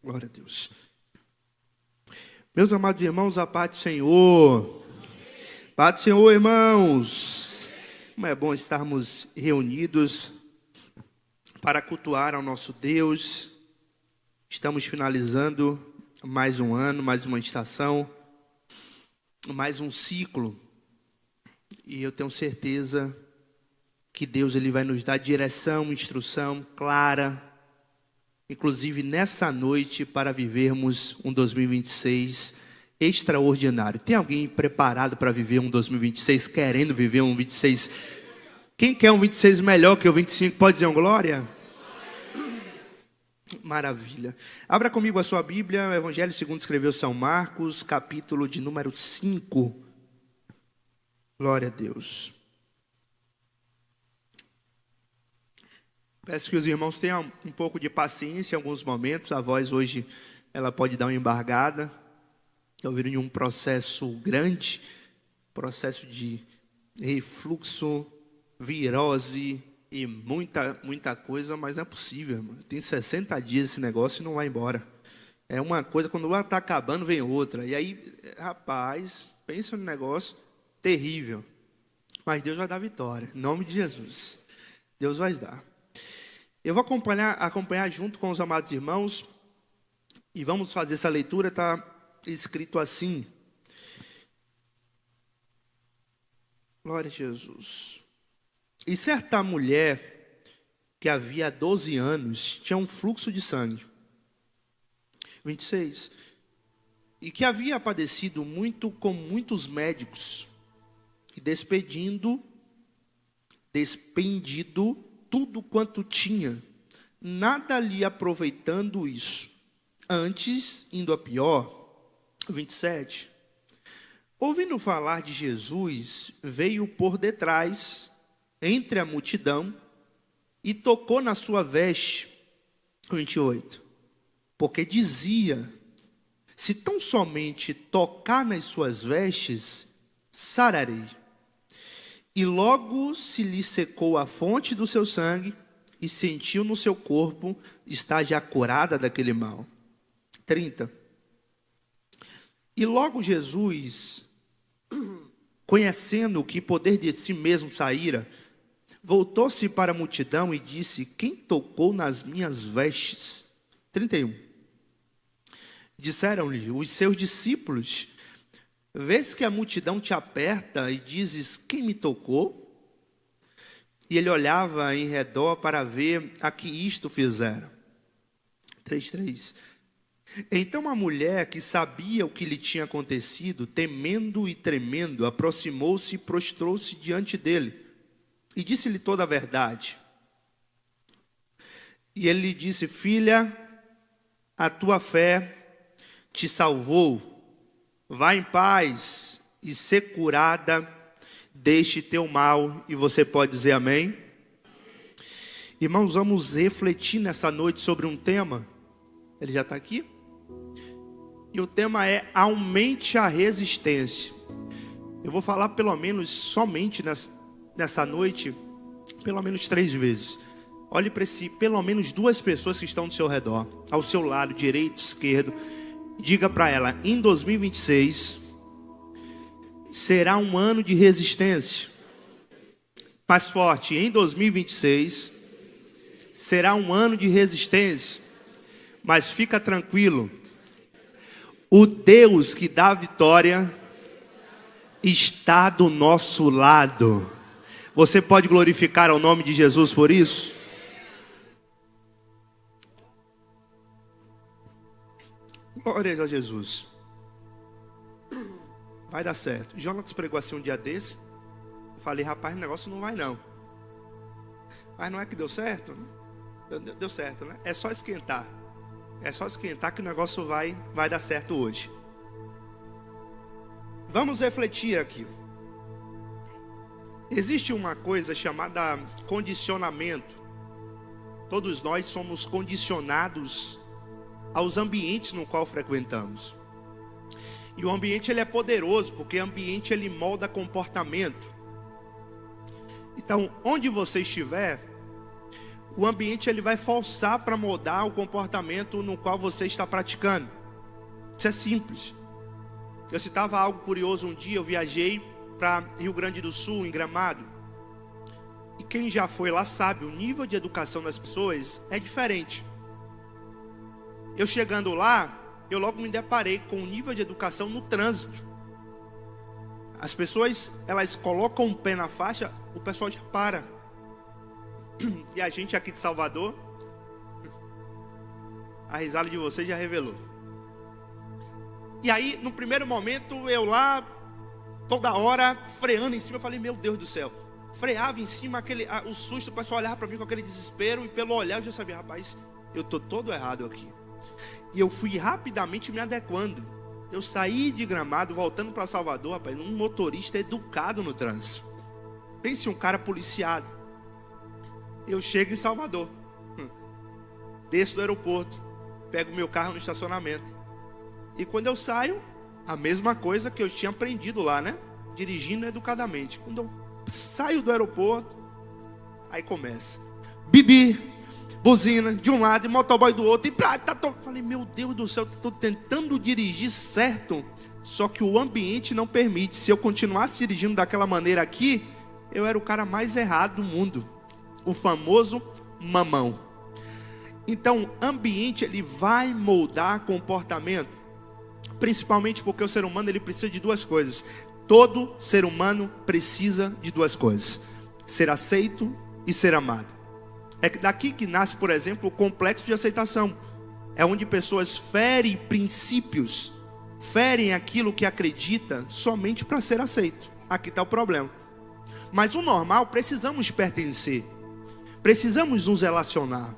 Glória a Deus. Meus amados irmãos, a paz do Senhor. Paz do Senhor, irmãos. Como é bom estarmos reunidos para cultuar ao nosso Deus. Estamos finalizando mais um ano, mais uma estação, mais um ciclo. E eu tenho certeza que Deus ele vai nos dar direção, instrução clara, inclusive nessa noite, para vivermos um 2026 extraordinário. Tem alguém preparado para viver um 2026, querendo viver um 26? Quem quer um 26 melhor que o 25, pode dizer um glória? Maravilha. Abra comigo a sua Bíblia, o Evangelho segundo escreveu São Marcos, capítulo de número 5. Glória a Deus. Peço que os irmãos tenham um pouco de paciência em alguns momentos. A voz hoje ela pode dar uma embargada. Estou vivendo um processo grande, processo de refluxo, virose e muita coisa, mas não é possível, irmão. Tem 60 dias esse negócio e não vai embora. É uma coisa, quando uma está acabando, vem outra. E aí, rapaz, pensa no negócio terrível. Mas Deus vai dar vitória, em nome de Jesus. Deus vai dar. Eu vou acompanhar junto com os amados irmãos e vamos fazer essa leitura. Está escrito assim. Glória a Jesus. E certa mulher que havia 12 anos tinha um fluxo de sangue. 26. E que havia padecido muito com muitos médicos e despendido tudo quanto tinha, nada lhe aproveitando isso. Antes, indo a pior. 27. Ouvindo falar de Jesus, veio por detrás, entre a multidão, e tocou na sua veste. 28. Porque dizia, se tão somente tocar nas suas vestes, sararei. E logo se lhe secou a fonte do seu sangue, e sentiu no seu corpo estar já curada daquele mal. 30. E logo Jesus, conhecendo que poder de si mesmo saíra, voltou-se para a multidão e disse, quem tocou nas minhas vestes? 31. Disseram-lhe os seus discípulos, vês que a multidão te aperta e dizes, quem me tocou? E ele olhava em redor para ver a que isto fizeram. 3:3. Então a mulher que sabia o que lhe tinha acontecido, temendo e tremendo, aproximou-se e prostrou-se diante dele. E disse-lhe toda a verdade. E ele lhe disse, filha, a tua fé te salvou. Vá em paz e ser curada deste teu mal. E você pode dizer amém? Irmãos, vamos refletir nessa noite sobre um tema. Ele já está aqui? E o tema é aumente a resistência. Eu vou falar pelo menos somente nessa noite, pelo menos 3 vezes. Olhe para si, pelo menos 2 pessoas que estão do seu redor, ao seu lado, direito, esquerdo. Diga para ela, em 2026, será um ano de resistência. Mais forte, em 2026, será um ano de resistência. Mas fica tranquilo, o Deus que dá vitória está do nosso lado. Você pode glorificar ao nome de Jesus por isso? Glória a Jesus. Vai dar certo. Jonas pregou assim um dia desse. Eu falei, rapaz, o negócio não vai não. Mas não é que deu certo? Deu certo, né? É só esquentar. É só esquentar que o negócio vai dar certo hoje. Vamos refletir aqui. Existe uma coisa chamada condicionamento. Todos nós somos condicionados aos ambientes no qual frequentamos. E o ambiente ele é poderoso, porque o ambiente ele molda comportamento. Então, onde você estiver, o ambiente ele vai forçar para mudar o comportamento no qual você está praticando. Isso é simples. Eu citava algo curioso um dia, eu viajei para Rio Grande do Sul, em Gramado. E quem já foi lá sabe, o nível de educação das pessoas é diferente. Eu chegando lá, eu logo me deparei com o nível de educação no trânsito. As pessoas, elas colocam o pé na faixa, o pessoal já para. E a gente aqui de Salvador, a risada de vocês já revelou. E aí, no primeiro momento, eu lá, toda hora, freando em cima, eu falei, meu Deus do céu. Freava em cima, o susto, o pessoal olhava para mim com aquele desespero, e pelo olhar eu já sabia, rapaz, eu estou todo errado aqui. E eu fui rapidamente me adequando. Eu saí de Gramado, voltando para Salvador, rapaz, um motorista educado no trânsito. Pense um cara policiado. Eu chego em Salvador, desço do aeroporto, pego meu carro no estacionamento. E quando eu saio, a mesma coisa que eu tinha aprendido lá, né? Dirigindo educadamente. Quando eu saio do aeroporto, aí começa. Bibi, buzina de um lado e motoboy do outro. Falei, meu Deus do céu, estou tentando dirigir certo. Só que o ambiente não permite. Se eu continuasse dirigindo daquela maneira aqui, eu era o cara mais errado do mundo. O famoso mamão. Então, ambiente, ele vai moldar comportamento. Principalmente porque o ser humano, ele precisa de duas coisas. Todo ser humano precisa de duas coisas: ser aceito e ser amado. É daqui que nasce, por exemplo, o complexo de aceitação. É onde pessoas ferem princípios, ferem aquilo que acredita somente para ser aceito. Aqui está o problema. Mas o normal, precisamos pertencer. Precisamos nos relacionar.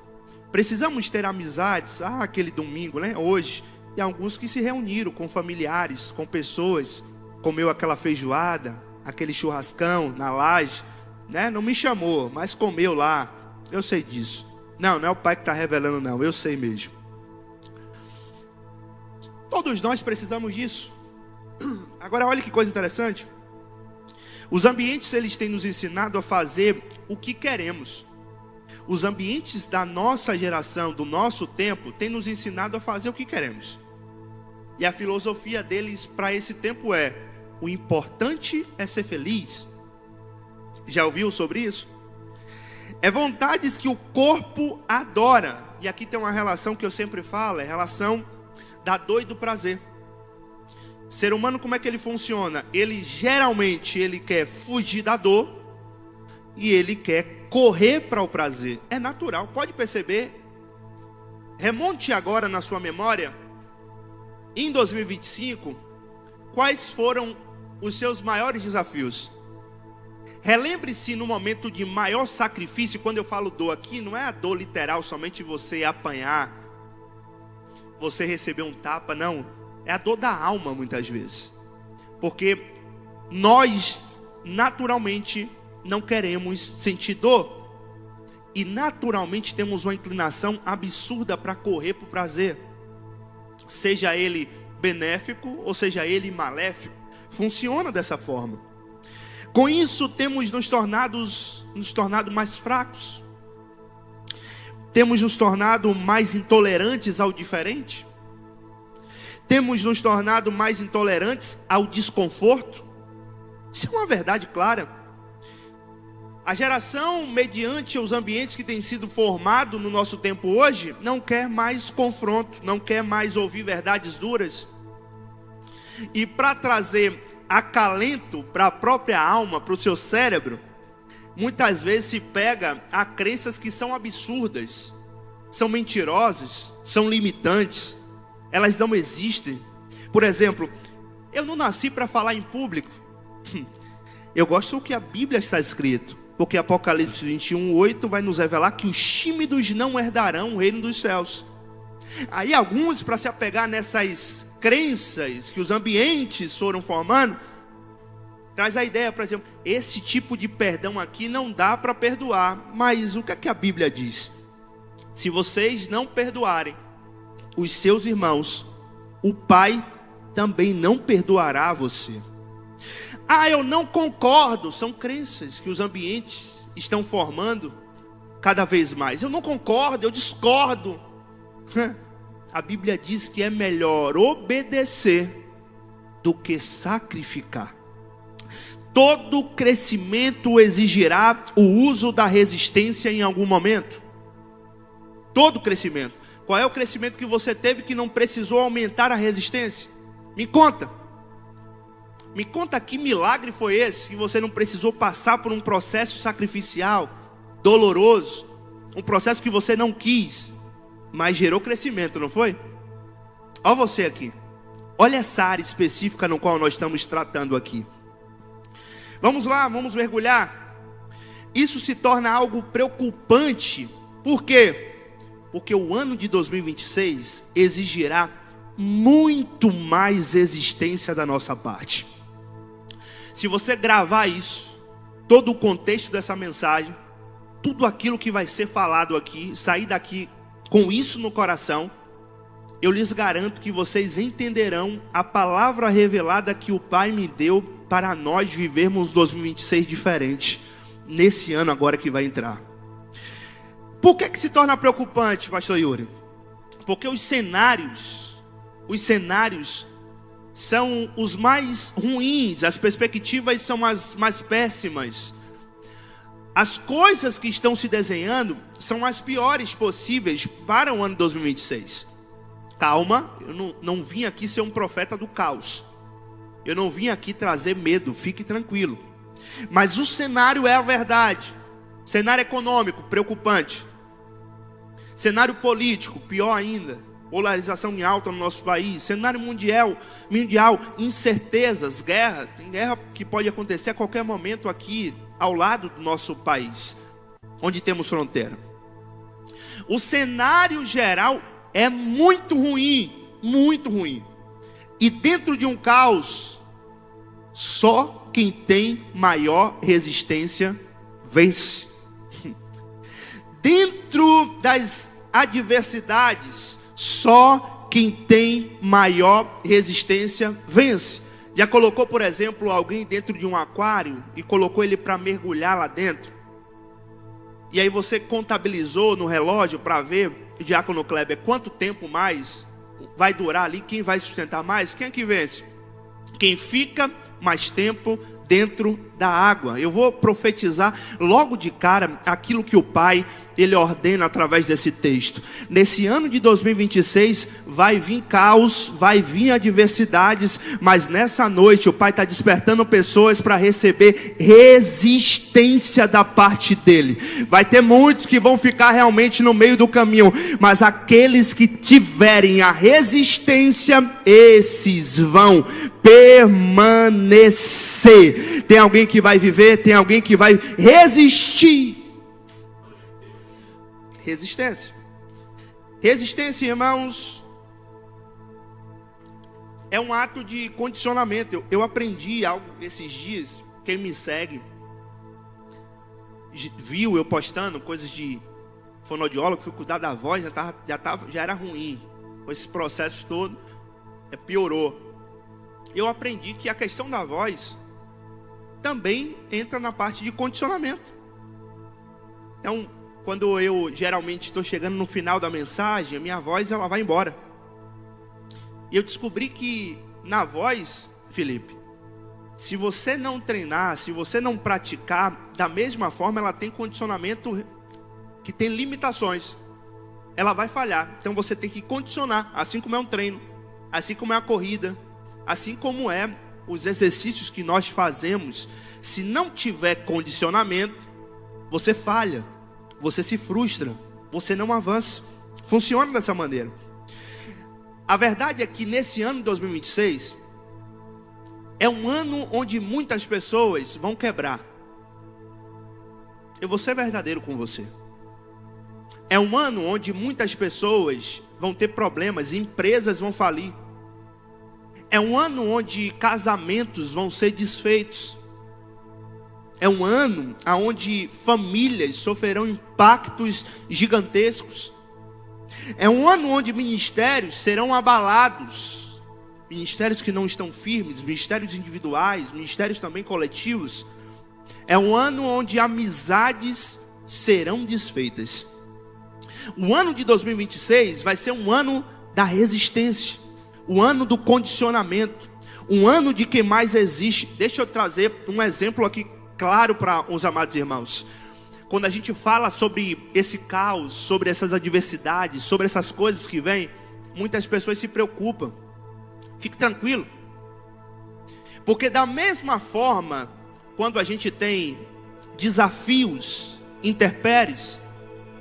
Precisamos ter amizades. Aquele domingo, né? Hoje, tem alguns que se reuniram com familiares, com pessoas, comeu aquela feijoada, aquele churrascão na laje, né? Não me chamou, mas comeu lá. Eu sei disso. Não é o pai que está revelando, não. Eu sei mesmo. Todos nós precisamos disso. Agora, olha que coisa interessante. Os ambientes, eles têm nos ensinado a fazer o que queremos. Os ambientes da nossa geração, do nosso tempo, têm nos ensinado a fazer o que queremos. E a filosofia deles para esse tempo é: o importante é ser feliz. Já ouviu sobre isso? É vontades que o corpo adora. E aqui tem uma relação que eu sempre falo, é a relação da dor e do prazer. Ser humano, como é que ele funciona? Ele geralmente quer fugir da dor e ele quer correr para o prazer. É natural, pode perceber. Remonte agora na sua memória, em 2025, quais foram os seus maiores desafios? Relembre-se no momento de maior sacrifício. Quando eu falo dor aqui, não é a dor literal, somente você apanhar, você receber um tapa, não. É a dor da alma muitas vezes. Porque nós, naturalmente, não queremos sentir dor. E naturalmente temos uma inclinação absurda para correr para o prazer. Seja ele benéfico ou seja ele maléfico. Funciona dessa forma. Com isso temos nos tornado mais fracos. Temos nos tornado mais intolerantes ao diferente. Temos nos tornado mais intolerantes ao desconforto. Isso é uma verdade clara. A geração, mediante os ambientes que têm sido formados no nosso tempo hoje, não quer mais confronto, não quer mais ouvir verdades duras. E para trazer acalento para a própria alma, para o seu cérebro, muitas vezes se pega a crenças que são absurdas, são mentirosas, são limitantes, elas não existem. Por exemplo, eu não nasci para falar em público. Eu gosto do que a Bíblia está escrito. Porque Apocalipse 21:8 vai nos revelar que os tímidos não herdarão o reino dos céus. Aí alguns, para se apegar nessas crenças que os ambientes foram formando, traz a ideia, por exemplo, esse tipo de perdão aqui não dá para perdoar. Mas o que é que a Bíblia diz? Se vocês não perdoarem os seus irmãos, o Pai também não perdoará você. Eu não concordo. São crenças que os ambientes estão formando. cada vez mais. Eu não concordo, eu discordo. A Bíblia diz que é melhor obedecer do que sacrificar. Todo crescimento exigirá o uso da resistência em algum momento. Todo crescimento. Qual é o crescimento que você teve que não precisou aumentar a resistência? Me conta. Me conta que milagre foi esse que você não precisou passar por um processo sacrificial, doloroso, um processo que você não quis, mas gerou crescimento, não foi? Olha você aqui. Olha essa área específica no qual nós estamos tratando aqui. Vamos lá, vamos mergulhar. Isso se torna algo preocupante. Por quê? Porque o ano de 2026 exigirá muito mais existência da nossa parte. Se você gravar isso, todo o contexto dessa mensagem, tudo aquilo que vai ser falado aqui, sair daqui com isso no coração, eu lhes garanto que vocês entenderão a palavra revelada que o Pai me deu para nós vivermos 2026 diferente, nesse ano agora que vai entrar. Por que se torna preocupante, pastor Yuri? Porque os cenários são os mais ruins, as perspectivas são as mais péssimas. As coisas que estão se desenhando são as piores possíveis para o ano 2026. Calma, eu não vim aqui ser um profeta do caos. Eu não vim aqui trazer medo, fique tranquilo. Mas o cenário é a verdade. Cenário econômico, preocupante. Cenário político, pior ainda. Polarização em alta no nosso país. Cenário mundial, incertezas, guerra. Tem guerra que pode acontecer a qualquer momento aqui, ao lado do nosso país, onde temos fronteira. O cenário geral é muito ruim, muito ruim. E dentro de um caos, só quem tem maior resistência vence. Dentro das adversidades, só quem tem maior resistência vence. Já colocou, por exemplo, alguém dentro de um aquário e colocou ele para mergulhar lá dentro? E aí você contabilizou no relógio para ver, Diácono Kleber, quanto tempo mais vai durar ali? Quem vai sustentar mais? Quem é que vence? Quem fica mais tempo dentro da água. Eu vou profetizar logo de cara aquilo que o Pai, Ele ordena através desse texto. Nesse ano de 2026 vai vir caos, vai vir adversidades, mas nessa noite o Pai está despertando pessoas para receber resistência da parte dEle. Vai ter muitos que vão ficar realmente no meio do caminho, mas aqueles que tiverem a resistência, esses vão permanecer. Tem alguém que vai viver, tem alguém que vai resistir. Resistência. Resistência, irmãos, é um ato de condicionamento. Eu aprendi algo esses dias. Quem me segue viu eu postando coisas de fonoaudiólogo, fui cuidar da voz, já era ruim. Com esse processo todo, piorou. Eu aprendi que a questão da voz também entra na parte de condicionamento. Então, quando eu geralmente estou chegando no final da mensagem, a minha voz ela vai embora. E eu descobri que na voz, Felipe, se você não treinar, se você não praticar, da mesma forma ela tem condicionamento que tem limitações. Ela vai falhar. Então você tem que condicionar, assim como é um treino, assim como é a corrida, assim como é os exercícios que nós fazemos. Se não tiver condicionamento, você falha, você se frustra, você não avança. Funciona dessa maneira. A verdade é que nesse ano de 2026 é um ano onde muitas pessoas vão quebrar. Eu vou ser verdadeiro com você. É um ano onde muitas pessoas vão ter problemas, empresas vão falir. É um ano onde casamentos vão ser desfeitos. É um ano onde famílias sofrerão impactos gigantescos. É um ano onde ministérios serão abalados. Ministérios que não estão firmes, ministérios individuais, ministérios também coletivos. É um ano onde amizades serão desfeitas. O ano de 2026 vai ser um ano da resistência, o ano do condicionamento, um ano de quem mais existe. Deixa eu trazer um exemplo aqui claro para os amados irmãos. Quando a gente fala sobre esse caos, sobre essas adversidades, sobre essas coisas que vêm, muitas pessoas se preocupam. Fique tranquilo, porque da mesma forma, quando a gente tem desafios, intempéries,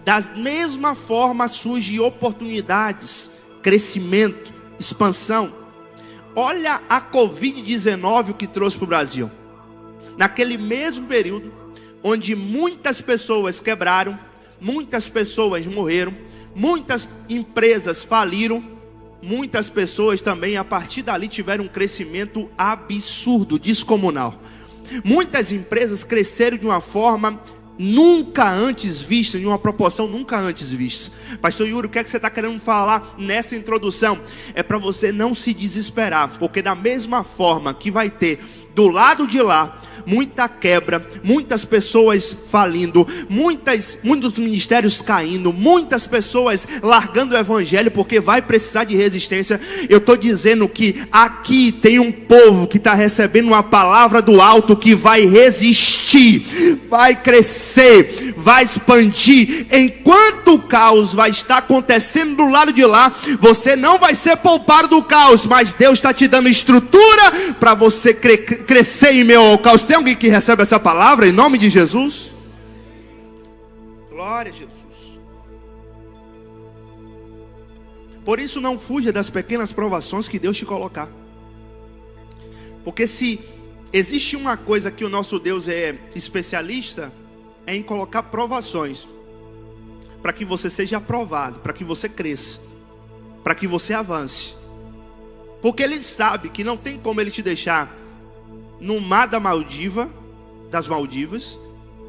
da mesma forma surgem oportunidades, crescimento, expansão. Olha a Covid-19 o que trouxe para o Brasil. Naquele mesmo período, onde muitas pessoas quebraram, muitas pessoas morreram, muitas empresas faliram, muitas pessoas também a partir dali tiveram um crescimento absurdo, descomunal. Muitas empresas cresceram de uma forma nunca antes vista, em uma proporção nunca antes vista. Pastor Yuri, o que é que você está querendo falar nessa introdução? É para você não se desesperar, porque da mesma forma que vai ter do lado de lá muita quebra, muitas pessoas falindo, muitos ministérios caindo, muitas pessoas largando o evangelho porque vai precisar de resistência. Eu estou dizendo que aqui tem um povo que está recebendo uma palavra do alto que vai resistir, vai crescer, vai expandir. Enquanto o caos vai estar acontecendo do lado de lá, você não vai ser poupado do caos, mas Deus está te dando estrutura para você crescer em meio ao caos. Tem alguém que recebe essa palavra em nome de Jesus? Glória a Jesus. Por isso não fuja das pequenas provações que Deus te colocar. Porque se existe uma coisa que o nosso Deus é especialista, é em colocar provações para que você seja aprovado, para que você cresça, para que você avance. Porque Ele sabe que não tem como Ele te deixar no mar das Maldivas,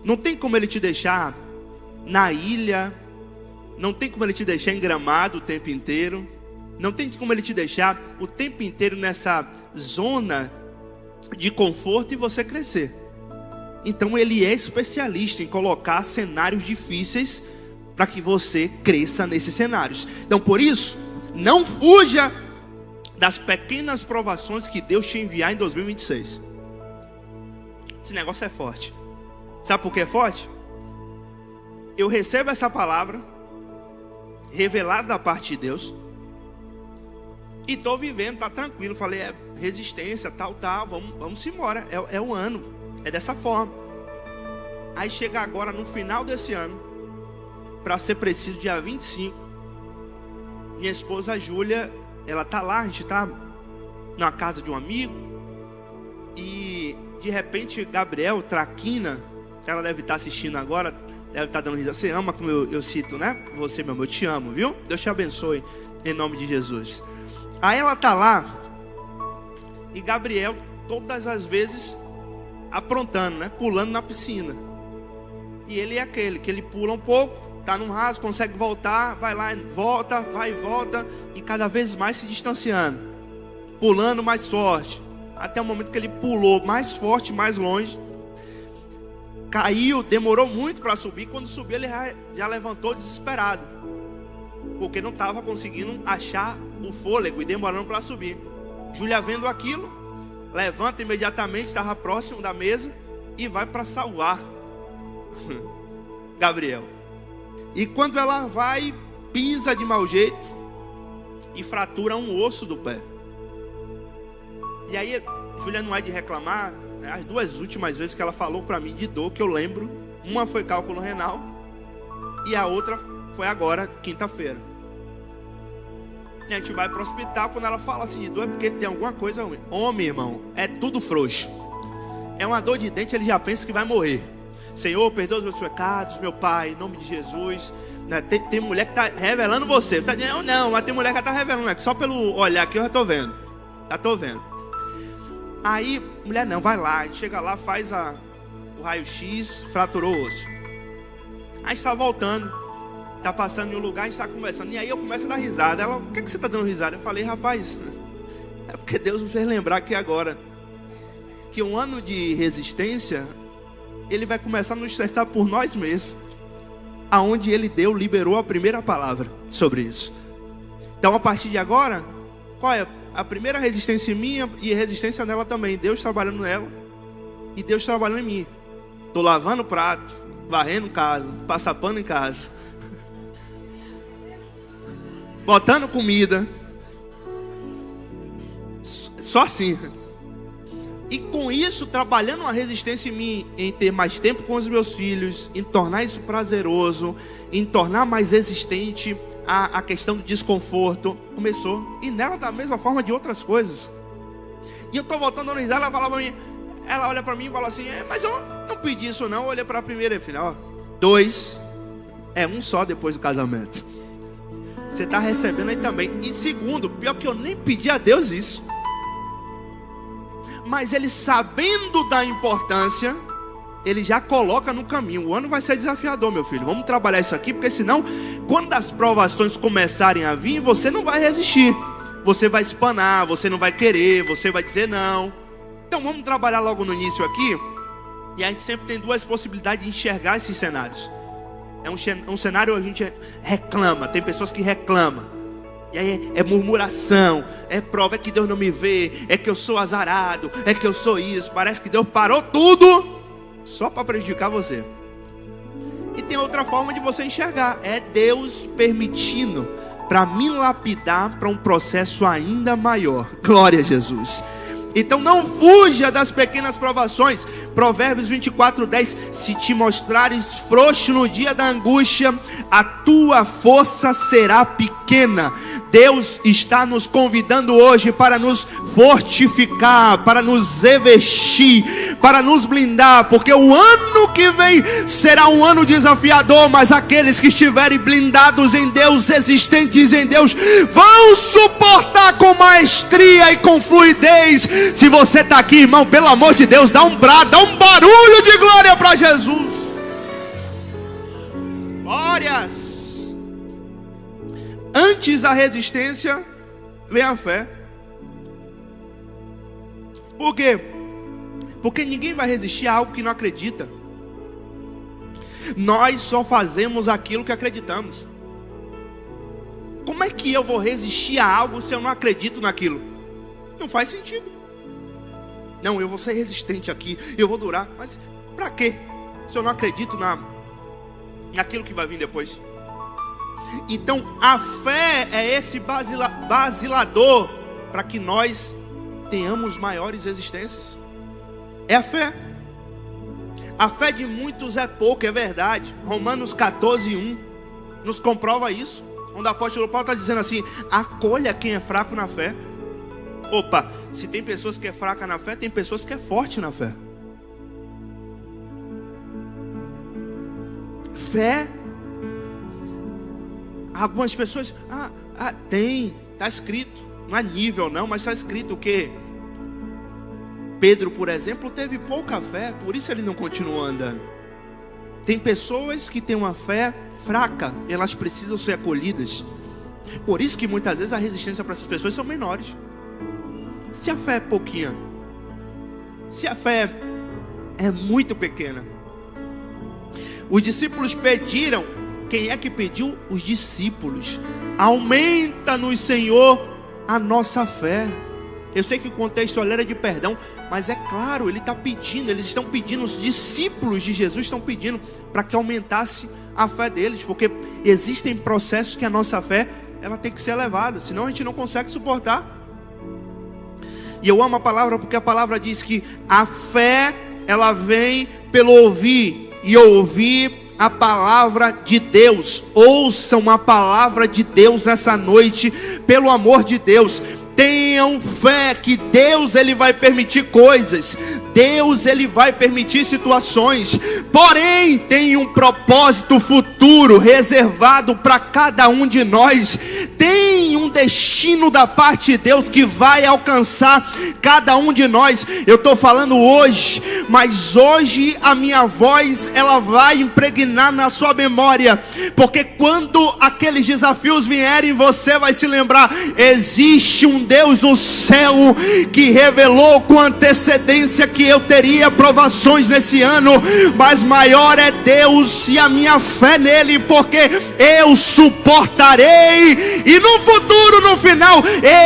não tem como Ele te deixar na ilha, não tem como Ele te deixar em Gramado o tempo inteiro, não tem como Ele te deixar o tempo inteiro nessa zona de conforto e você crescer. Então Ele é especialista em colocar cenários difíceis para que você cresça nesses cenários. Então por isso, não fuja das pequenas provações que Deus te enviar em 2026. Esse negócio é forte. Sabe por que é forte? Eu recebo essa palavra revelada da parte de Deus e estou vivendo, tá tranquilo. Falei, é resistência, tal, vamos embora. É um ano, é dessa forma. Aí chega agora no final desse ano, para ser preciso, dia 25, minha esposa Júlia, ela tá lá, a gente tá na casa de um amigo, e de repente Gabriel Traquina, ela deve estar assistindo agora, deve estar dando risada. Você ama como eu cito, né? Você, meu amor, eu te amo, viu? Deus te abençoe, em nome de Jesus. Aí ela tá lá, e Gabriel, todas as vezes, aprontando, né? Pulando na piscina. E ele é aquele, que ele pula um pouco, tá num raso, consegue voltar, vai lá, volta, vai e volta, e cada vez mais se distanciando, pulando mais forte, até o momento que ele pulou mais forte, mais longe, caiu, demorou muito para subir. Quando subiu ele já levantou desesperado, porque não estava conseguindo achar o fôlego e demorando para subir. Júlia, vendo aquilo, levanta imediatamente, estava próximo da mesa e vai para salvar Gabriel. E quando ela vai, pisa de mau jeito e fratura um osso do pé. E aí, Júlia não é de reclamar. As duas últimas vezes que ela falou para mim de dor, que eu lembro, uma foi cálculo renal e a outra foi agora, quinta-feira. E a gente vai para o hospital. Quando ela fala assim de dor, é porque tem alguma coisa ruim. Homem, irmão, é tudo frouxo. É uma dor de dente, ele já pensa que vai morrer. Senhor, perdoa os meus pecados, meu Pai, em nome de Jesus. Tem mulher que está revelando você. Você está dizendo, não, mas tem mulher que está revelando, né? Só pelo olhar aqui eu já estou vendo. Já estou vendo. Aí, mulher, não, vai lá. A gente chega lá, faz o raio-x, fraturou o osso. Aí está voltando, está passando em um lugar, a gente está conversando. E aí eu começo a dar risada. Ela, o que você está dando risada? Eu falei, rapaz, é porque Deus me fez lembrar aqui agora que um ano de resistência, Ele vai começar a nos testar por nós mesmos. aonde ele liberou a primeira palavra sobre isso. Então, a partir de agora, qual é a primeira resistência minha e a resistência dela também? Deus trabalhando nela e Deus trabalhando em mim. Estou lavando prato, varrendo casa, passando pano em casa, botando comida, só assim. E com isso, trabalhando uma resistência em mim, em ter mais tempo com os meus filhos, em tornar isso prazeroso, em tornar mais resistente a questão do desconforto, começou. E nela da mesma forma de outras coisas. E eu estou voltando a analisar, ela fala para mim, ela olha para mim e fala assim, mas eu não pedi isso não. Eu olhei para a primeira e falei, ó, 2 é um só depois do casamento. Você está recebendo aí também. E segundo, pior que eu nem pedi a Deus isso, mas ele, sabendo da importância, ele já coloca no caminho. O ano vai ser desafiador, meu filho. Vamos trabalhar isso aqui, porque senão, quando as provações começarem a vir, você não vai resistir. Você vai espanar, você não vai querer, você vai dizer não. Então vamos trabalhar logo no início aqui. E a gente sempre tem 2 possibilidades de enxergar esses cenários. É um cenário onde a gente reclama. Tem pessoas que reclamam. E aí é murmuração, é prova, é que Deus não me vê, é que eu sou azarado, é que eu sou isso. Parece que Deus parou tudo só para prejudicar você. E tem outra forma de você enxergar, é Deus permitindo para me lapidar para um processo ainda maior. Glória a Jesus. Então não fuja das pequenas provações. Provérbios 24:10. Se te mostrares frouxo no dia da angústia, a tua força será pequena. Deus está nos convidando hoje para nos fortificar, para nos revestir, para nos blindar, porque o ano que vem será um ano desafiador, mas aqueles que estiverem blindados em Deus, existentes em Deus, vão suportar com maestria e com fluidez. Se você está aqui, irmão, pelo amor de Deus, dá um brado, dá um barulho de glória para Jesus. Glórias. Antes da resistência vem a fé. Por quê? Porque ninguém vai resistir a algo que não acredita. Nós só fazemos aquilo que acreditamos. Como é que eu vou resistir a algo se eu não acredito naquilo? Não faz sentido. Não, eu vou ser resistente aqui, eu vou durar. Mas para quê? Se eu não acredito naquilo que vai vir depois. Então a fé é esse basilador para que nós tenhamos maiores resistências. É a fé. A fé de muitos é pouco, é verdade. Romanos 14:1 nos comprova isso. Onde o apóstolo Paulo está dizendo assim: acolha quem é fraco na fé. Opa, se tem pessoas que é fraca na fé, tem pessoas que é forte na fé. Fé. Algumas pessoas, está escrito, não é nível não, mas está escrito o quê? Pedro, por exemplo, teve pouca fé, por isso ele não continuou andando. Tem pessoas que têm uma fé fraca, elas precisam ser acolhidas. Por isso que muitas vezes a resistência para essas pessoas são menores. Se a fé é pouquinha, se a fé é muito pequena. Os discípulos pediram. Quem é que pediu? Os discípulos. Aumenta-nos, Senhor, a nossa fé. Eu sei que o contexto era de perdão, mas é claro, ele está pedindo, eles estão pedindo, os discípulos de Jesus estão pedindo para que aumentasse a fé deles, porque existem processos que a nossa fé, ela tem que ser elevada, senão a gente não consegue suportar. E eu amo a palavra, porque a palavra diz que a fé, ela vem pelo ouvir, e ouvir a palavra de Deus. Ouçam a palavra de Deus essa noite, pelo amor de Deus. Tenham fé que Deus, ele vai permitir coisas, Deus, ele vai permitir situações, porém tem um propósito futuro reservado para cada um de nós. Tenham tem um destino da parte de Deus que vai alcançar cada um de nós. Eu estou falando hoje, mas hoje a minha voz, ela vai impregnar na sua memória, porque quando aqueles desafios vierem, você vai se lembrar: existe um Deus do céu que revelou com antecedência que eu teria provações nesse ano, mas maior é Deus e a minha fé nele, porque eu suportarei, e no futuro, no final,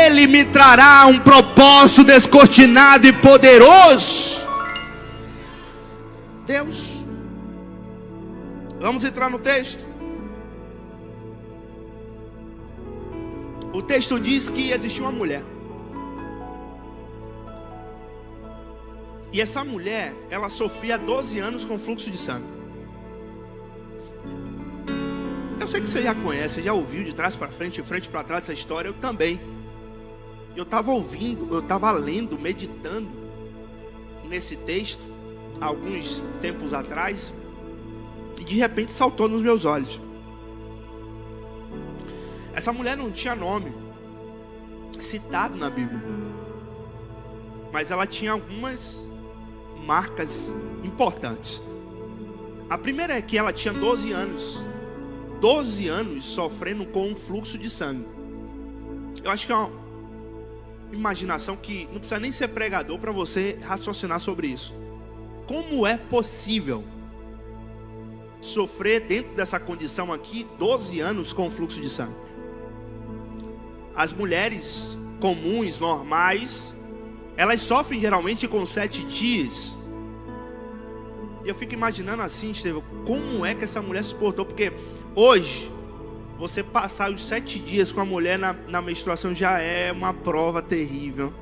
ele me trará um propósito descortinado e poderoso. Deus. Vamos entrar no texto. O texto diz que existia uma mulher, e essa mulher, ela sofria 12 anos com fluxo de sangue. Eu sei que você já conhece, você já ouviu de trás para frente, de frente para trás essa história. Eu também. Eu estava ouvindo, eu estava lendo, meditando nesse texto alguns tempos atrás, e de repente saltou nos meus olhos. Essa mulher não tinha nome citado na Bíblia, mas ela tinha algumas marcas importantes. A primeira é que ela tinha 12 anos sofrendo com um fluxo de sangue. Eu acho que é uma imaginação que não precisa nem ser pregador para você raciocinar sobre isso. Como é possível sofrer dentro dessa condição aqui 12 anos com fluxo de sangue? As mulheres comuns, normais, elas sofrem geralmente com 7 dias. E eu fico imaginando assim, Estevão, como é que essa mulher suportou? Porque hoje, você passar os 7 dias com a mulher na menstruação já é uma prova terrível.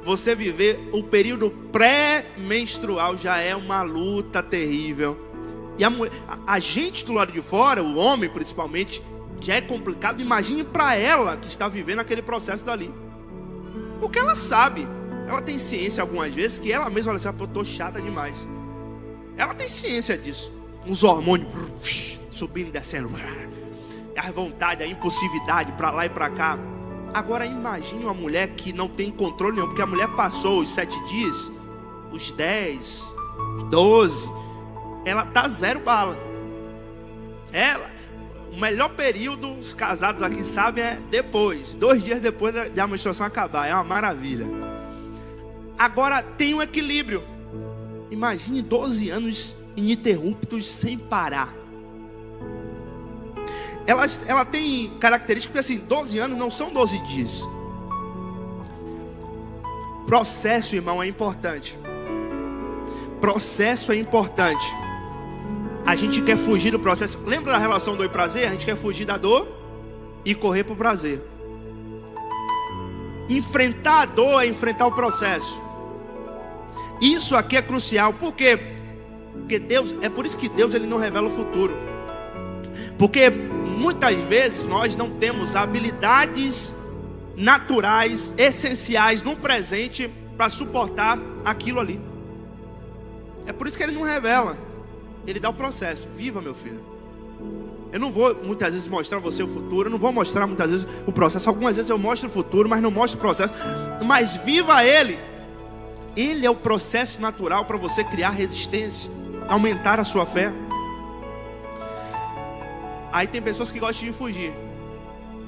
Você viver o período pré-menstrual já é uma luta terrível. E a gente do lado de fora, o homem principalmente, já é complicado. Imagine para ela que está vivendo aquele processo dali. Porque ela sabe, ela tem ciência algumas vezes que ela mesma olha assim: eu estou chata demais. Ela tem ciência disso. Uns hormônios subindo e descendo, a vontade, a impulsividade para lá e para cá. Agora imagine uma mulher que não tem controle nenhum, porque a mulher passou os 7 dias, os 10, os 12, ela tá 0 bala. O melhor período, os casados aqui sabem, é depois, 2 dias depois da menstruação acabar. É uma maravilha. Agora tem um equilíbrio. Imagine 12 anos ininterruptos sem parar. Ela tem características, porque assim, 12 anos não são 12 dias. Processo, irmão, é importante. Processo é importante. A gente quer fugir do processo. Lembra da relação dor e prazer? A gente quer fugir da dor e correr para o prazer. Enfrentar a dor é enfrentar o processo. Isso aqui é crucial. Por quê? Porque Deus, é por isso que Deus, ele não revela o futuro. Porque muitas vezes nós não temos habilidades naturais, essenciais no presente para suportar aquilo ali. É por isso que ele não revela. Ele dá o processo. Viva, meu filho. Eu não vou muitas vezes mostrar a você o futuro. Eu não vou mostrar muitas vezes o processo. Algumas vezes eu mostro o futuro, mas não mostro o processo. Mas viva ele. Ele é o processo natural para você criar resistência, aumentar a sua fé. Aí tem pessoas que gostam de fugir.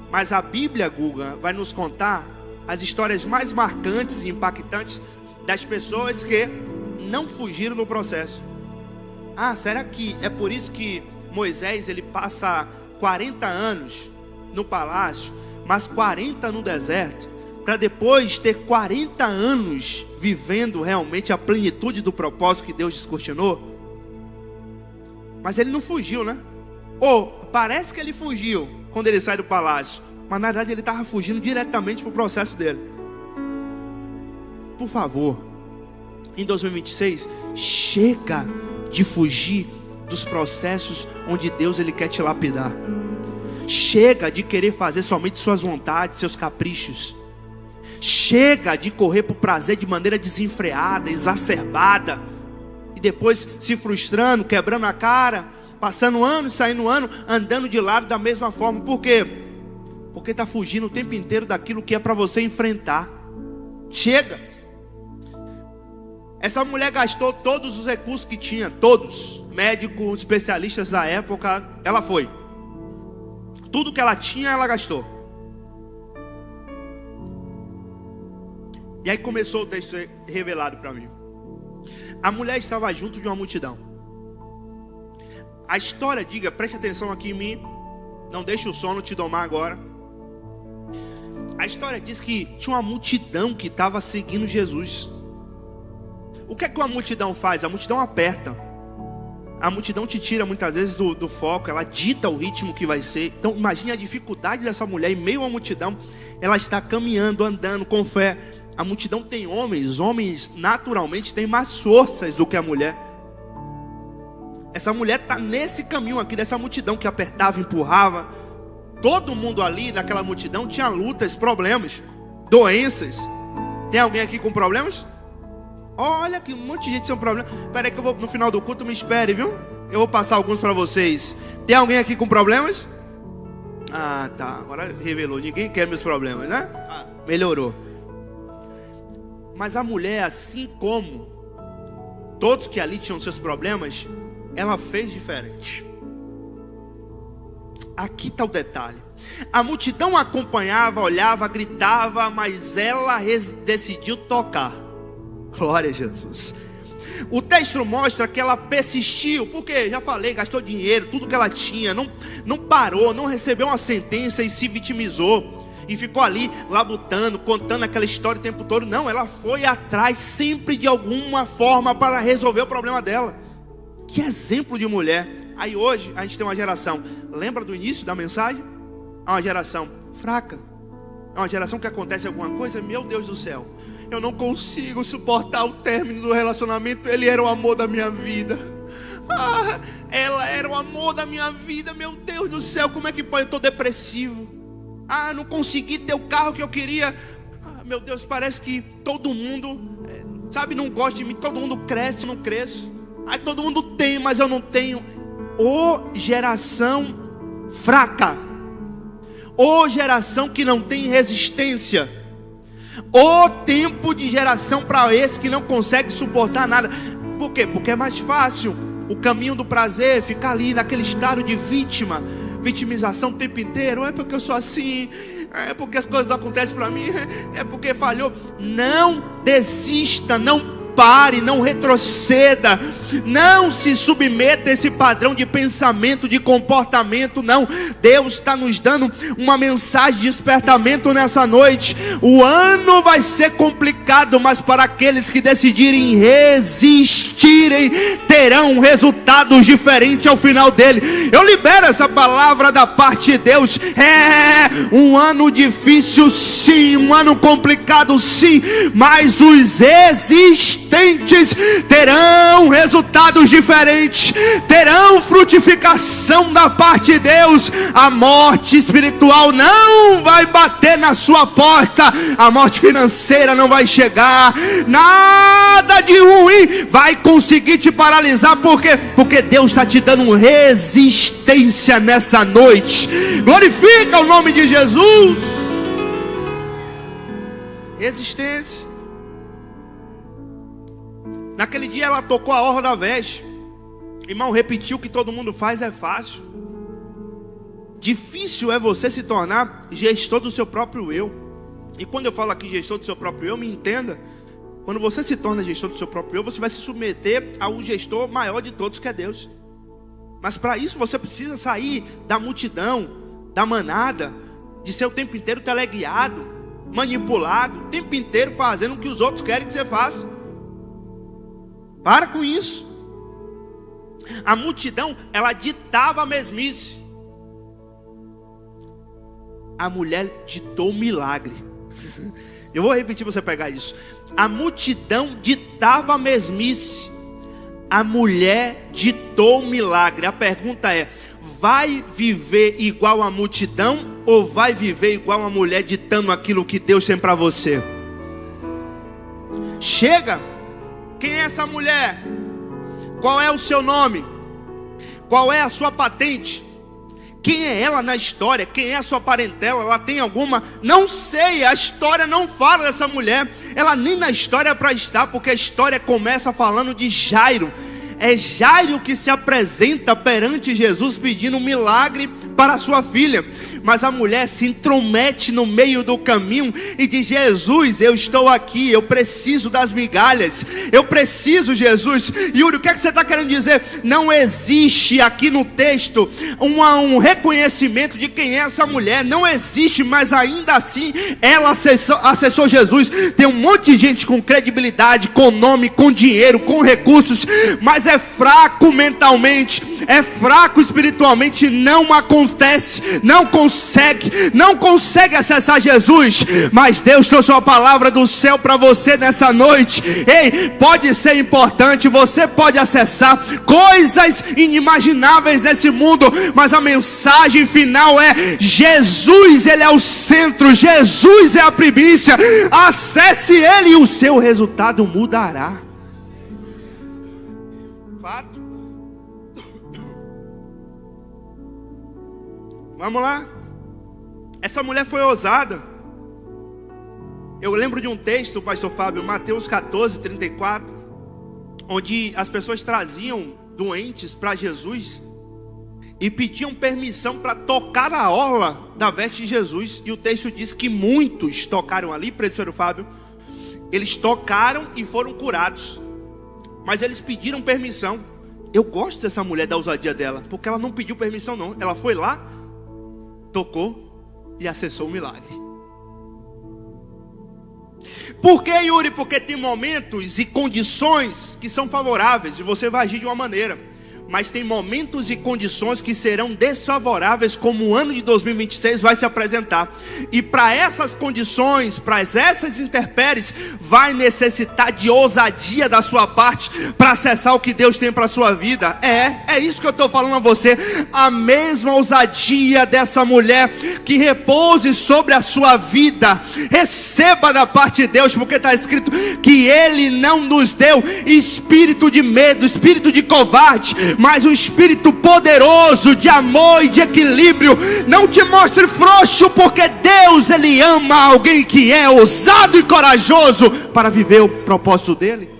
Mas a Bíblia, Guga, vai nos contar as histórias mais marcantes e impactantes das pessoas que não fugiram no processo. Ah, será que é por isso que Moisés, ele passa 40 anos no palácio, mas 40 no deserto, para depois ter 40 anos vivendo realmente a plenitude do propósito que Deus descortinou? Mas ele não fugiu, né? Ou parece que ele fugiu quando ele sai do palácio, mas na verdade ele estava fugindo diretamente para o processo dele. Por favor, em 2026, chega de fugir dos processos onde Deus, ele quer te lapidar. Chega de querer fazer somente suas vontades, seus caprichos. Chega de correr para o prazer de maneira desenfreada, exacerbada, e depois se frustrando, quebrando a cara, passando ano e saindo ano, andando de lado da mesma forma. Por quê? porque está fugindo o tempo inteiro daquilo que é para você enfrentar. Chega. Essa mulher gastou todos os recursos que tinha, todos, médicos, especialistas da época, ela foi. Tudo que ela tinha, ela gastou. E aí começou o texto ser revelado para mim. A mulher estava junto de uma multidão. A história, diga, preste atenção aqui em mim, não deixe o sono te domar agora. A história diz que tinha uma multidão que estava seguindo Jesus. O que é que uma multidão faz? A multidão aperta. A multidão te tira muitas vezes do foco, ela dita o ritmo que vai ser. Então imagine a dificuldade dessa mulher em meio à multidão. Ela está caminhando, andando com fé. A multidão tem homens naturalmente têm mais forças do que a mulher. Essa mulher está nesse caminho aqui, dessa multidão que apertava, empurrava. Todo mundo ali naquela multidão tinha lutas, problemas, doenças. Tem alguém aqui com problemas? Olha que um monte de gente tem um problema. Espera aí que eu vou no final do culto, me espere, viu? Eu vou passar alguns para vocês. Tem alguém aqui com problemas? Ah, tá, agora revelou. Ninguém quer meus problemas, né? Melhorou. Mas a mulher, assim como todos que ali tinham seus problemas, ela fez diferente. Aqui está o detalhe. A multidão acompanhava, olhava, gritava, mas ela decidiu tocar. Glória a Jesus. O texto mostra que ela persistiu, porque já falei, gastou dinheiro, tudo que ela tinha, não parou, não recebeu uma sentença e se vitimizou. E ficou ali, labutando, contando aquela história o tempo todo. Não, ela foi atrás sempre de alguma forma para resolver o problema dela. Que exemplo de mulher. Aí hoje a gente tem uma geração, lembra do início da mensagem? É uma geração fraca. É uma geração que acontece alguma coisa, meu Deus do céu, eu não consigo suportar o término do relacionamento. Ele era o amor da minha vida. Ela era o amor da minha vida. Meu Deus do céu, como é que pode? Eu estou depressivo. Não consegui ter o carro que eu queria. Meu Deus, parece que todo mundo, não gosta de mim. Todo mundo cresce, não cresço. Todo mundo tem, mas eu não tenho. Geração fraca. Geração que não tem resistência. Tempo de geração para esse que não consegue suportar nada. Por quê? Porque é mais fácil o caminho do prazer, ficar ali naquele estado de vítima. Vitimização o tempo inteiro. É porque eu sou assim, é porque as coisas não acontecem para mim, é porque falhou. Não desista, não pare, não retroceda, não se submeta a esse padrão de pensamento, de comportamento. Não, Deus está nos dando uma mensagem de despertamento nessa noite. O ano vai ser complicado, mas para aqueles que decidirem resistirem, terão resultados diferentes ao final dele. Eu libero essa palavra da parte de Deus. Um ano difícil sim, um ano complicado sim, mas os existentes terão resultados diferentes, terão frutificação da parte de Deus. A morte espiritual não vai bater na sua porta, a morte financeira não vai chegar, nada de ruim vai conseguir te paralisar. Por quê? Porque Deus está te dando resistência nessa noite. Glorifica o nome de Jesus. Resistência. Naquele dia ela tocou a orla da veste. Irmão, repetir o que todo mundo faz é fácil. Difícil é você se tornar gestor do seu próprio eu. E quando eu falo aqui gestor do seu próprio eu, me entenda. Quando você se torna gestor do seu próprio eu, você vai se submeter ao gestor maior de todos, que é Deus. Mas para isso você precisa sair da multidão, da manada, de ser o tempo inteiro teleguiado, manipulado, o tempo inteiro fazendo o que os outros querem que você faça. Para com isso. A multidão, ela ditava a mesmice. A mulher ditou o milagre. Eu vou repetir para você pegar isso. A multidão ditava a mesmice. A mulher ditou o milagre. A pergunta é: vai viver igual a multidão ou vai viver igual a mulher ditando aquilo que Deus tem para você? Chega. Quem é essa mulher? Qual é o seu nome? Qual é a sua patente? Quem é ela na história? Quem é a sua parentela? Ela tem alguma? Não sei, a história não fala dessa mulher. Ela nem na história é para estar, porque a história começa falando de Jairo. É Jairo que se apresenta perante Jesus pedindo um milagre para a sua filha. Mas a mulher se intromete no meio do caminho e diz: Jesus, eu estou aqui, eu preciso das migalhas, eu preciso, Jesus. Yuri, o que é que você está querendo dizer? Não existe aqui no texto um reconhecimento de quem é essa mulher, não existe, mas ainda assim ela acessou Jesus. Tem um monte de gente com credibilidade, com nome, com dinheiro, com recursos, mas é fraco mentalmente, é fraco espiritualmente, não acontece, não consegue acessar Jesus. Mas Deus trouxe uma palavra do céu para você nessa noite. Ei, pode ser importante, você pode acessar coisas inimagináveis nesse mundo, mas a mensagem final é: Jesus, Ele é o centro, Jesus é a primícia. Acesse Ele e o seu resultado mudará. Fato. Vamos lá. Essa mulher foi ousada. Eu lembro de um texto, pastor Fábio, Mateus 14:34, onde as pessoas traziam doentes para Jesus e pediam permissão para tocar a orla da veste de Jesus. E o texto diz que muitos tocaram ali, presbítero Fábio. Eles tocaram e foram curados, mas eles pediram permissão. Eu gosto dessa mulher, da ousadia dela, porque ela não pediu permissão não. Ela foi lá, tocou e acessou o milagre. Por que, Yuri? Porque tem momentos e condições que são favoráveis e você vai agir de uma maneira, mas tem momentos e condições que serão desfavoráveis, como o ano de 2026 vai se apresentar. E para essas condições, para essas intempéries, vai necessitar de ousadia da sua parte para acessar o que Deus tem para a sua vida. É isso que eu estou falando a você. A mesma ousadia dessa mulher, que repouse sobre a sua vida. Receba da parte de Deus, porque está escrito que Ele não nos deu espírito de medo, espírito de covarde, mas um espírito poderoso, de amor e de equilíbrio. Não te mostre frouxo, porque Deus, Ele ama alguém que é ousado e corajoso para viver o propósito dEle.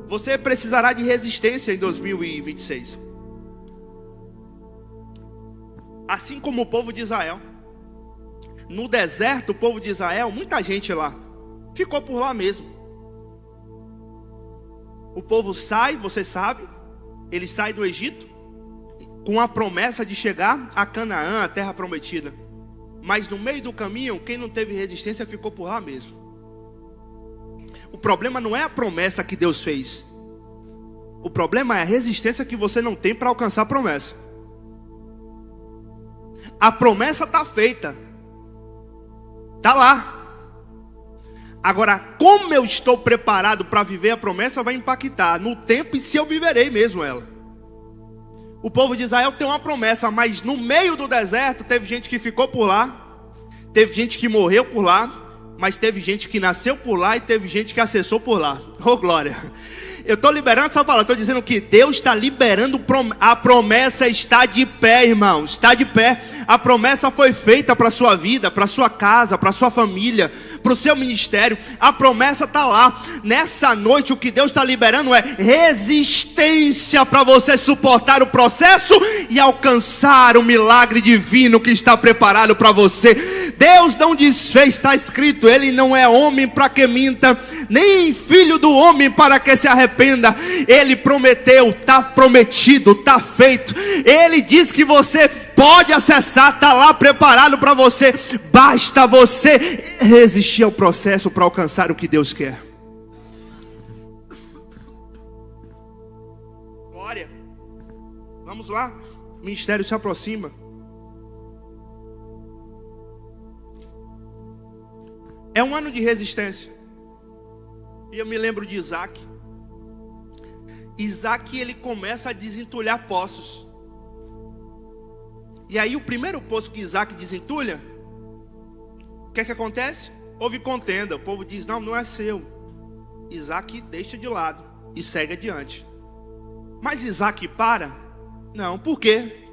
Você precisará de resistência em 2026, assim como o povo de Israel. No deserto, o povo de Israel, muita gente lá ficou por lá mesmo. O povo sai, você sabe, ele sai do Egito com a promessa de chegar a Canaã, a terra prometida. Mas no meio do caminho, quem não teve resistência ficou por lá mesmo. O problema não é a promessa que Deus fez. O problema é a resistência que você não tem para alcançar a promessa. A promessa está feita, está lá. Agora, como eu estou preparado para viver a promessa vai impactar no tempo e se eu viverei mesmo ela. O povo de Israel tem uma promessa, mas no meio do deserto teve gente que ficou por lá, teve gente que morreu por lá, mas teve gente que nasceu por lá e teve gente que acessou por lá. Oh, glória! Eu estou liberando essa palavra, estou dizendo que Deus está liberando, a promessa está de pé, irmãos, está de pé. A promessa foi feita para a sua vida, para a sua casa, para a sua família, para o seu ministério. A promessa está lá. Nessa noite o que Deus está liberando é resistência para você suportar o processo e alcançar o milagre divino que está preparado para você. Deus não desfez, está escrito, Ele não é homem para que minta, nem filho do homem para que se arrependa. Ele prometeu, está prometido, está feito. Ele diz que você pode acessar, está lá preparado para você. Basta você resistir ao processo para alcançar o que Deus quer. Glória. Vamos lá, o ministério se aproxima. É um ano de resistência. E eu me lembro de Isaac. Isaac, ele começa a desentulhar poços. E aí o primeiro poço que Isaac desentulha, o que é que acontece? Houve contenda. O povo diz, não é seu. Isaac deixa de lado e segue adiante. Mas Isaac para? Não, por quê?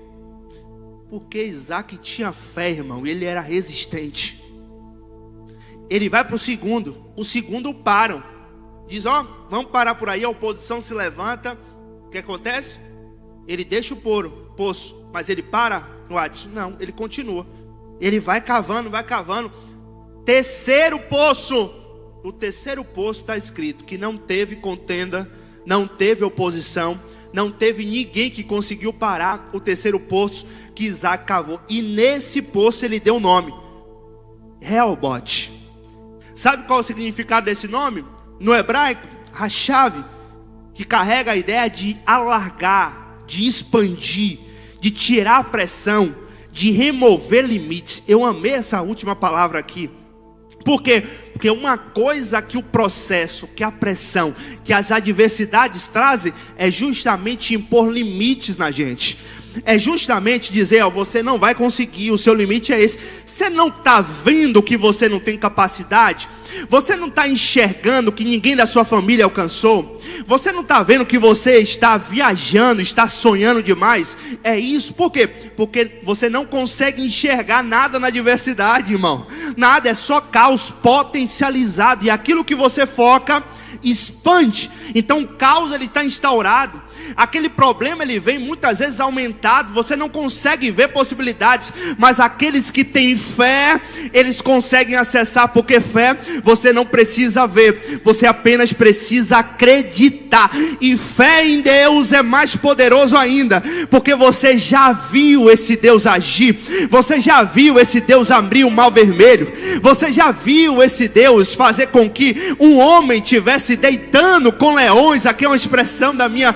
Porque Isaac tinha fé, irmão, ele era resistente. Ele vai para o segundo param. Diz, vamos parar por aí, a oposição se levanta. O que acontece? Ele deixa o poço, mas ele para no Hades? Não, ele continua. Ele vai cavando. Terceiro poço. No terceiro poço está escrito que não teve contenda, não teve oposição, não teve ninguém que conseguiu parar o terceiro poço que Isaac cavou. E nesse poço ele deu o nome, Rehobote. Sabe qual é o significado desse nome? No hebraico, a chave que carrega a ideia de alargar, de expandir, de tirar a pressão, de remover limites. Eu amei essa última palavra aqui. Por quê? Porque uma coisa que o processo, que a pressão, que as adversidades trazem é justamente impor limites na gente. É justamente dizer, você não vai conseguir, o seu limite é esse. Você não está vendo que você não tem capacidade? Você não está enxergando que ninguém da sua família alcançou? Você não está vendo que você está viajando, está sonhando demais? É isso, por quê? Porque você não consegue enxergar nada na adversidade, irmão. Nada, é só caos potencializado. E aquilo que você foca, expande. Então o caos ele está instaurado. Aquele problema ele vem muitas vezes aumentado. Você não consegue ver possibilidades. Mas aqueles que têm fé, eles conseguem acessar. Porque fé você não precisa ver, você apenas precisa acreditar. E fé em Deus é mais poderoso ainda, porque você já viu esse Deus agir. Você já viu esse Deus abrir o mar vermelho. Você já viu esse Deus fazer com que um homem tivesse deitando com leões. Aqui é uma expressão da minha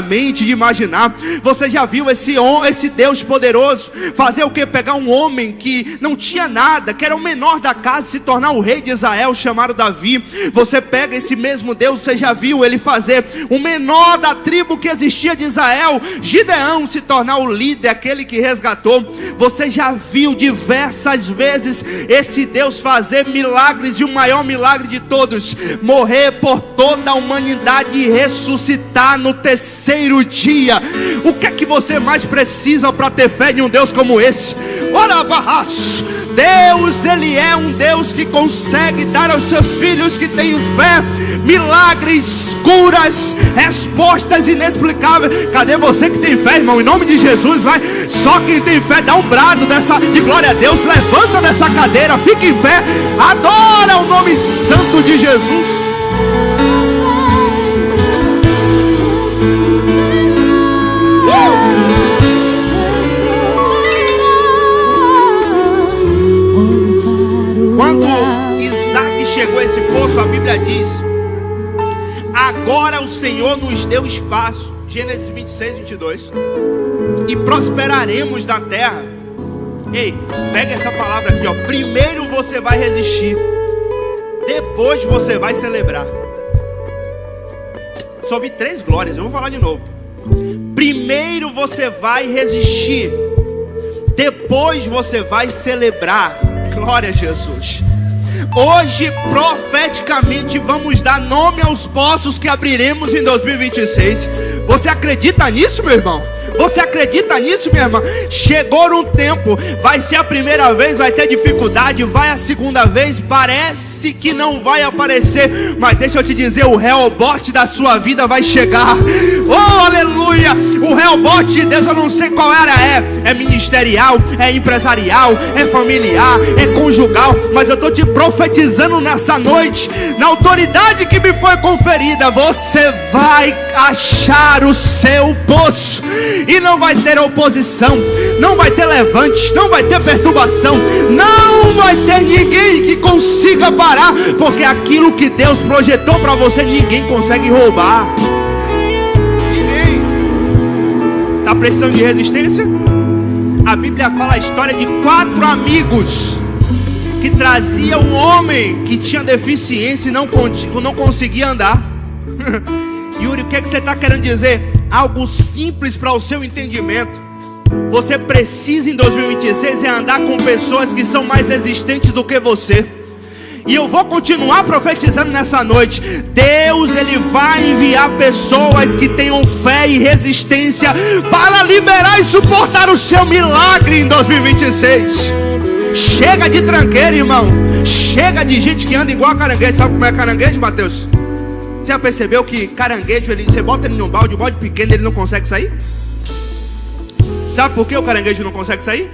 mente de imaginar. Você já viu esse Deus poderoso fazer o que? Pegar um homem que não tinha nada, que era o menor da casa, se tornar o rei de Israel, chamado Davi. Você pega esse mesmo Deus, você já viu ele fazer o menor da tribo que existia de Israel, Gideão, se tornar o líder, aquele que resgatou. Você já viu diversas vezes esse Deus fazer milagres, e o maior milagre de todos, morrer por toda a humanidade e ressuscitar no terceiro dia. O que é que você mais precisa para ter fé em um Deus como esse? Ora, barraço, Deus, ele é um Deus que consegue dar aos seus filhos que têm fé milagres, curas, respostas inexplicáveis. Cadê você que tem fé, irmão? Em nome de Jesus, vai. Só quem tem fé dá um brado de glória a Deus. Levanta dessa cadeira, fica em pé, adora o nome santo de Jesus. Quando Isaac chegou a esse poço, a Bíblia diz: agora o Senhor nos deu espaço, Gênesis 26, 22, e prosperaremos na terra. Ei, pega essa palavra aqui, primeiro você vai resistir, depois você vai celebrar. Só ouvi 3 glórias, eu vou falar de novo. Primeiro você vai resistir, depois você vai celebrar. Glória a Jesus. Hoje, profeticamente, vamos dar nome aos poços que abriremos em 2026. Você acredita nisso, meu irmão? Você acredita nisso, minha irmã? Chegou um tempo, vai ser a primeira vez, vai ter dificuldade, vai a segunda vez, parece que não vai aparecer, mas deixa eu te dizer, o Rehobote da sua vida vai chegar. Oh, aleluia! O Rehobote de Deus, eu não sei qual área é ministerial, é empresarial, é familiar, é conjugal, mas eu estou te profetizando nessa noite, na autoridade que me foi conferida, você vai achar o seu poço. E não vai ter oposição, não vai ter levante, não vai ter perturbação, não vai ter ninguém que consiga parar, porque aquilo que Deus projetou para você, ninguém consegue roubar. Ninguém. Está precisando de resistência? A Bíblia fala a história de 4 amigos que traziam um homem que tinha deficiência e não conseguia andar. Yuri, o que você está querendo dizer? Algo simples para o seu entendimento. Você precisa em 2026 andar com pessoas que são mais resistentes do que você. E eu vou continuar profetizando nessa noite. Deus, Ele vai enviar pessoas que tenham fé e resistência para liberar e suportar o seu milagre em 2026. Chega de tranqueira, irmão. Chega de gente que anda igual a caranguejo. Sabe como é caranguejo, Mateus? Você já percebeu que caranguejo, você bota ele num balde, um balde pequeno, ele não consegue sair? Sabe por que o caranguejo não consegue sair?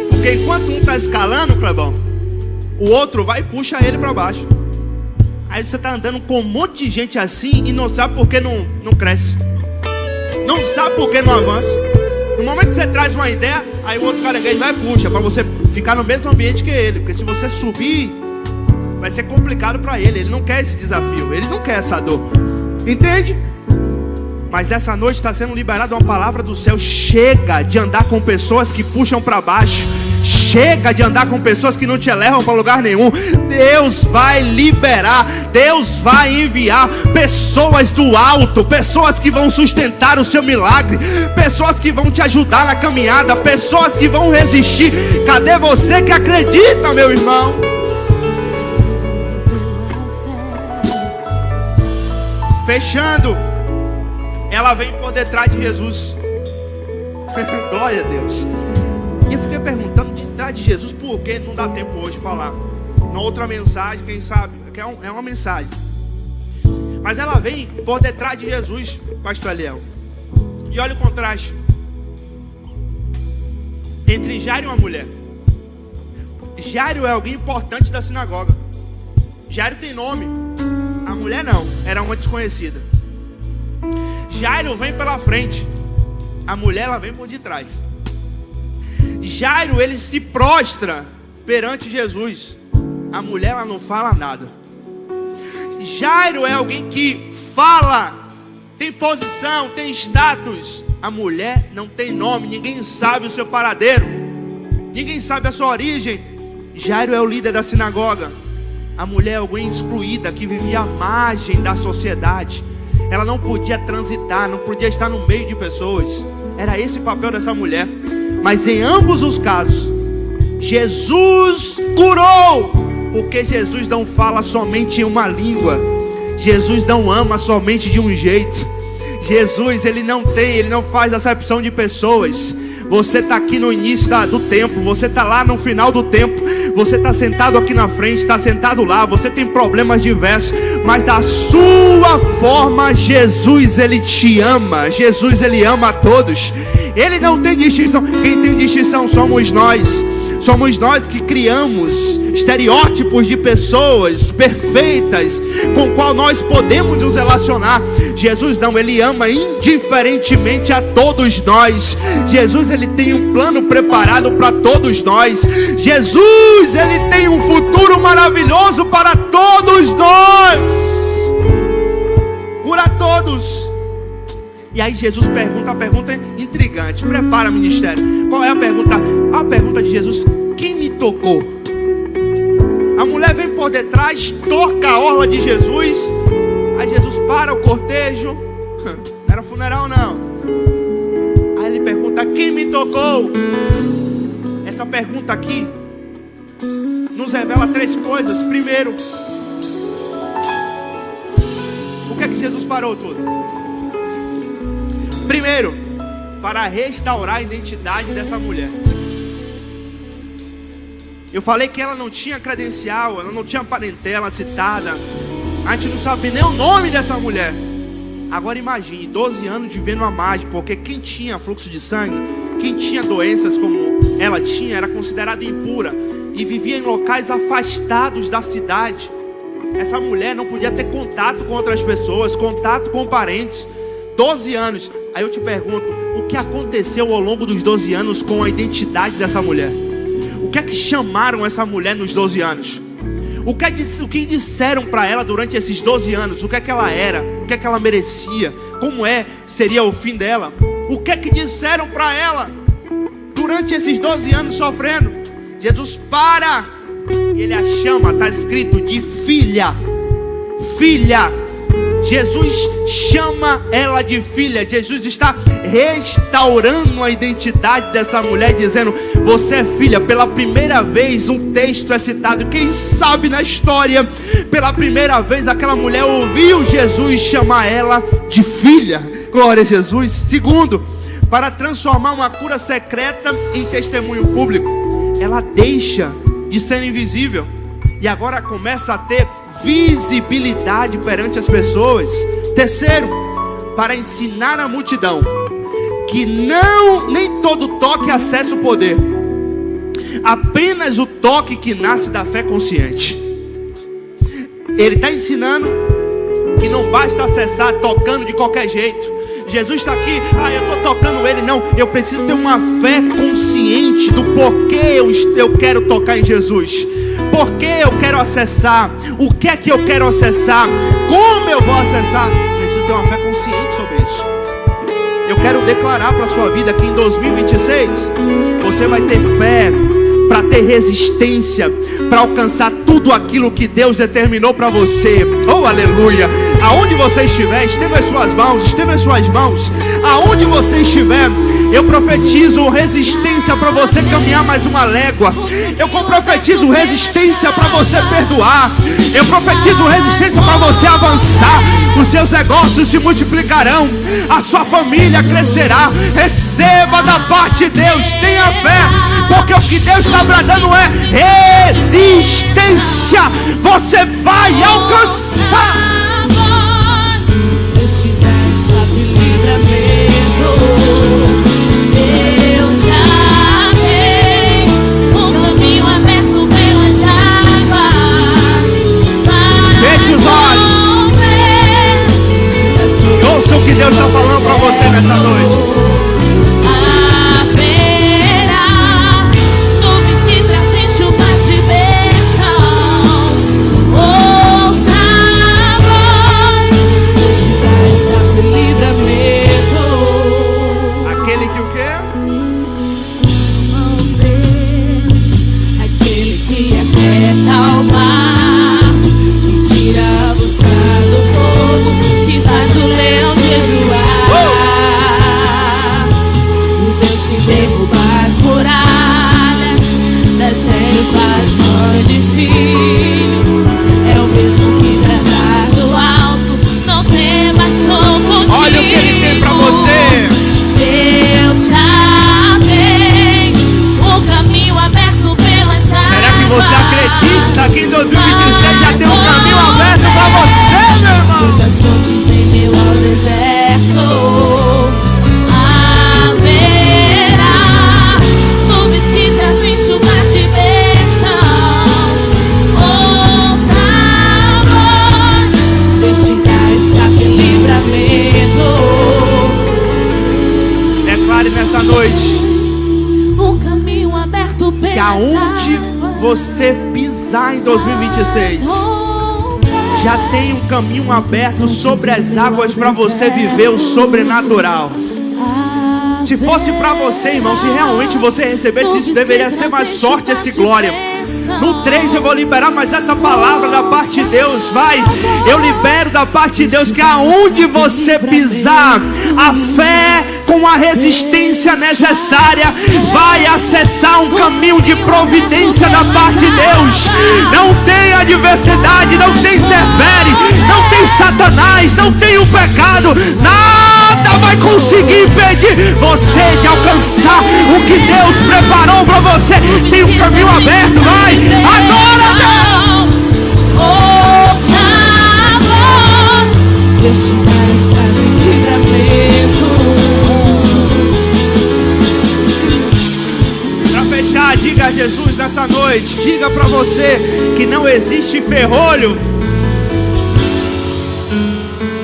Porque enquanto um está escalando, Clebão, o outro vai e puxa ele para baixo. Aí você está andando com um monte de gente assim e não sabe por que não cresce. Não sabe por que não avança. No momento que você traz uma ideia, aí o outro caranguejo vai e puxa, para você ficar no mesmo ambiente que ele. Porque se você subir, vai ser complicado para ele. Ele não quer esse desafio, ele não quer essa dor. Entende? Mas essa noite está sendo liberada uma palavra do céu. Chega de andar com pessoas que puxam para baixo. Chega de andar com pessoas que não te levam para lugar nenhum. Deus vai liberar, Deus vai enviar pessoas do alto, pessoas que vão sustentar o seu milagre, pessoas que vão te ajudar na caminhada, pessoas que vão resistir. Cadê você que acredita, meu irmão? Fechando, ela vem por detrás de Jesus. Glória a Deus. E eu fiquei perguntando de trás de Jesus, porque não dá tempo hoje de falar. Uma outra mensagem, quem sabe, que é uma mensagem. Mas ela vem por detrás de Jesus, pastor Eliel. E olha o contraste entre Jairo e uma mulher. Jairo é alguém importante da sinagoga. Jairo tem nome, a mulher não, era uma desconhecida. Jairo vem pela frente, a mulher ela vem por detrás. Jairo, ele se prostra perante Jesus. A mulher, ela não fala nada. Jairo é alguém que fala, tem posição, tem status. A mulher não tem nome, ninguém sabe o seu paradeiro, ninguém sabe a sua origem. Jairo é o líder da sinagoga. A mulher é alguém excluída, que vivia à margem da sociedade. Ela não podia transitar, não podia estar no meio de pessoas. Era esse o papel dessa mulher. Mas em ambos os casos, Jesus curou, porque Jesus não fala somente em uma língua. Jesus não ama somente de um jeito. Jesus, ele não faz acepção de pessoas. Você está aqui no início do tempo, você está lá no final do tempo, você está sentado aqui na frente, está sentado lá, você tem problemas diversos, mas da sua forma, Jesus, ele te ama. Jesus, ele ama a todos. Ele não tem distinção. Quem tem distinção somos nós. Somos nós que criamos estereótipos de pessoas perfeitas com qual nós podemos nos relacionar. Jesus não, ele ama indiferentemente a todos nós. Jesus, ele tem um plano preparado para todos nós. Jesus, ele tem um futuro maravilhoso para todos nós. Cura todos. E aí Jesus pergunta, a pergunta é intrigante. Prepara, ministério. Qual é a pergunta? A pergunta de Jesus: quem me tocou? A mulher vem por detrás, toca a orla de Jesus. Aí Jesus para o cortejo. Não era funeral não. Aí ele pergunta: quem me tocou? Essa pergunta aqui nos revela três coisas. Primeiro, por que Jesus parou tudo? Primeiro, para restaurar a identidade dessa mulher. Eu falei que ela não tinha credencial, ela não tinha parentela citada. A gente não sabe nem o nome dessa mulher. Agora imagine, 12 anos vivendo a margem, porque quem tinha fluxo de sangue, quem tinha doenças como ela tinha, era considerada impura e vivia em locais afastados da cidade. Essa mulher não podia ter contato com outras pessoas, contato com parentes. 12 anos. Aí eu te pergunto, o que aconteceu ao longo dos 12 anos com a identidade dessa mulher? O que é que chamaram essa mulher nos 12 anos? O que disseram para ela durante esses 12 anos? O que é que ela era? O que é que ela merecia? Como seria o fim dela? O que é que disseram para ela durante esses 12 anos sofrendo? Jesus para e ele a chama, está escrito, de filha. Filha. Jesus chama ela de filha. Jesus está restaurando a identidade dessa mulher, dizendo: você é filha. Pela primeira vez um texto é citado. Quem sabe na história, pela primeira vez aquela mulher ouviu Jesus chamar ela de filha. Glória a Jesus. Segundo, para transformar uma cura secreta em testemunho público, ela deixa de ser invisível e agora começa a ter visibilidade perante as pessoas. Terceiro, para ensinar a multidão que nem todo toque acessa o poder, apenas o toque que nasce da fé consciente. Ele está ensinando que não basta acessar tocando de qualquer jeito. Jesus está aqui, eu estou tocando ele. Não, eu preciso ter uma fé consciente do porquê eu quero tocar em Jesus. Por que eu quero acessar? O que é que eu quero acessar? Como eu vou acessar? Preciso ter uma fé consciente sobre isso. Eu quero declarar para a sua vida que em 2026 você vai ter fé para ter resistência, para alcançar tudo aquilo que Deus determinou para você. Oh, aleluia! Aonde você estiver, estenda as suas mãos. Aonde você estiver, eu profetizo resistência para você caminhar mais uma légua. Eu profetizo resistência para você perdoar. Eu profetizo resistência para você avançar. Os seus negócios se multiplicarão, a sua família crescerá. Receba da parte de Deus, tenha fé, porque o que Deus está bradando é resistência. Você vai alcançar. Feche os olhos. Ouça o que Deus está falando para você nessa noite. Você acredita que em 2026 já tem um caminho aberto para você, meu irmão? Muitas fontes em meu deserto haverá nuvens que trazem chuvas de bênçãos. Ouça a voz, destinai escape e livramento. Declare nessa noite Um caminho aberto que aonde você pisar em 2026, já tem um caminho aberto sobre as águas para você viver o sobrenatural. Se fosse para você, irmão, se realmente você recebesse isso, deveria ser mais sorte esse glória. No 3 eu vou liberar mais essa palavra da parte de Deus. Vai, eu libero da parte de Deus que aonde você pisar, a fé com a resistência necessária vai acessar um caminho de providência da parte de Deus. Não tem adversidade, não tem interfere, não tem Satanás, não tem o pecado. Nada vai conseguir impedir você de alcançar o que Deus preparou para você. Tem um caminho aberto, vai, adora Deus. Ouça a voz, destinai escape e livramento. Diga a Jesus essa noite, diga para você que não existe ferrolho